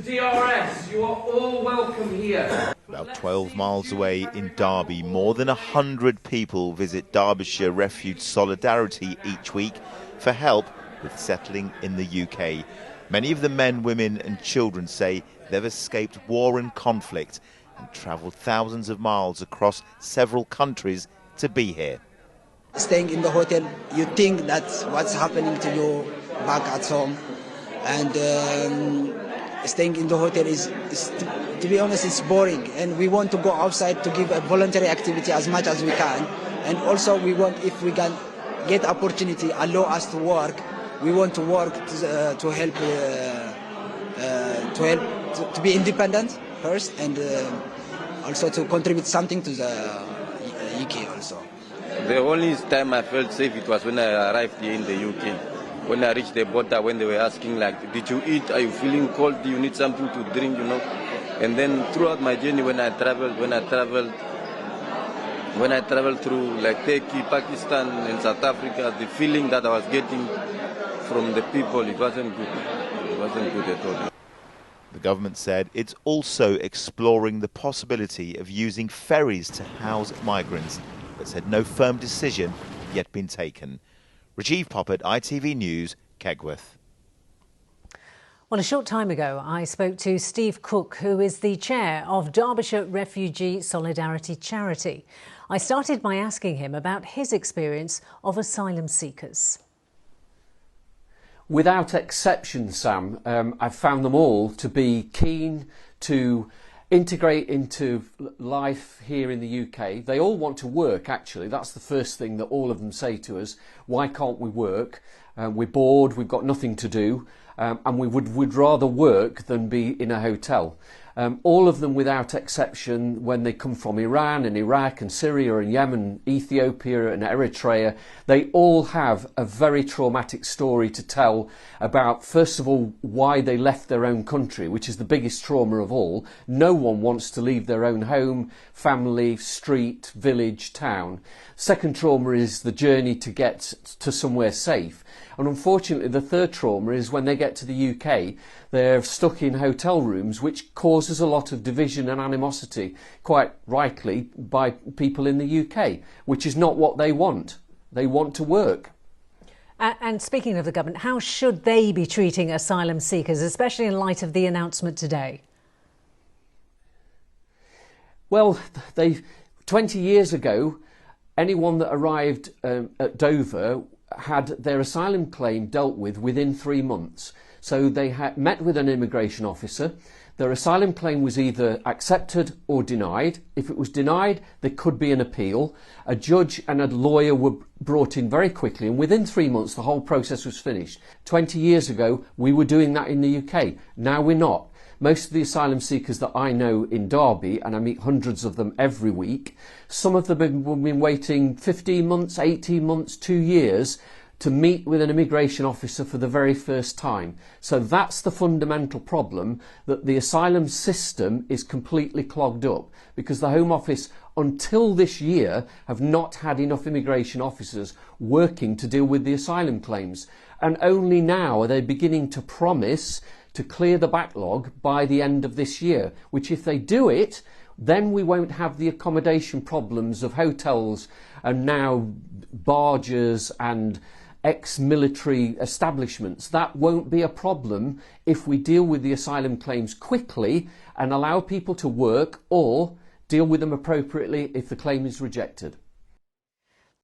to DRS. You are all welcome here. About 12 miles away in Derby, more than 100 people visit Derbyshire Refuge Solidarity each week for help with settling in the UK. Many of the men, women and children say they've escaped war and conflict and travelled thousands of miles across several countries to be here. Staying in the hotel, you think that's what's happening to you back at home, and staying in the hotel is, to be honest, it's boring, and we want to go outside to give a voluntary activity as much as we can, and also we want, if we can get opportunity, allow us to work, we want to work to help to be independent first, and also to contribute something to the UK also. The only time I felt safe it was when I arrived here in the UK. When I reached the border, when they were asking like, did you eat? Are you feeling cold? Do you need something to drink? You know. And then throughout my journey, when I traveled through like Turkey, Pakistan, and South Africa, the feeling that I was getting from the people, it wasn't good. It wasn't good at all. The government said it's also exploring the possibility of using ferries to house migrants, but said no firm decision yet been taken. Rajiv Poppert, ITV News, Kegworth. Well, a short time ago, I spoke to Steve Cook, who is the chair of Derbyshire Refugee Solidarity Charity. I started by asking him about his experience of asylum seekers. Without exception, Sam, I've found them all to be keen to integrate into life here in the UK. They all want to work, actually. That's the first thing that all of them say to us. Why can't we work? We're bored, we've got nothing to do, and we would rather work than be in a hotel. All of them, without exception, when they come from Iran and Iraq and Syria and Yemen, Ethiopia and Eritrea, they all have a very traumatic story to tell about, first of all, why they left their own country, which is the biggest trauma of all. No one wants to leave their own home, family, street, village, town. Second trauma is the journey to get to somewhere safe. And unfortunately, the third trauma is when they get to the UK, they're stuck in hotel rooms, which causes a lot of division and animosity, quite rightly, by people in the UK, which is not what they want. They want to work. And speaking of the government, how should they be treating asylum seekers, especially in light of the announcement today? Well, 20 years ago, anyone that arrived at Dover had their asylum claim dealt with within 3 months. So they had met with an immigration officer. Their asylum claim was either accepted or denied. If it was denied, there could be an appeal. A judge and a lawyer were brought in very quickly, and within 3 months the whole process was finished. 20 years ago, we were doing that in the UK. Now we're not. Most of the asylum seekers that I know in Derby, and I meet hundreds of them every week, some of them have been waiting 15 months, 18 months, 2 years to meet with an immigration officer for the very first time. So that's the fundamental problem, that the asylum system is completely clogged up, because the Home Office, until this year, have not had enough immigration officers working to deal with the asylum claims. And only now are they beginning to promise to clear the backlog by the end of this year, which if they do it, then we won't have the accommodation problems of hotels and now barges and ex-military establishments. That won't be a problem if we deal with the asylum claims quickly and allow people to work, or deal with them appropriately if the claim is rejected.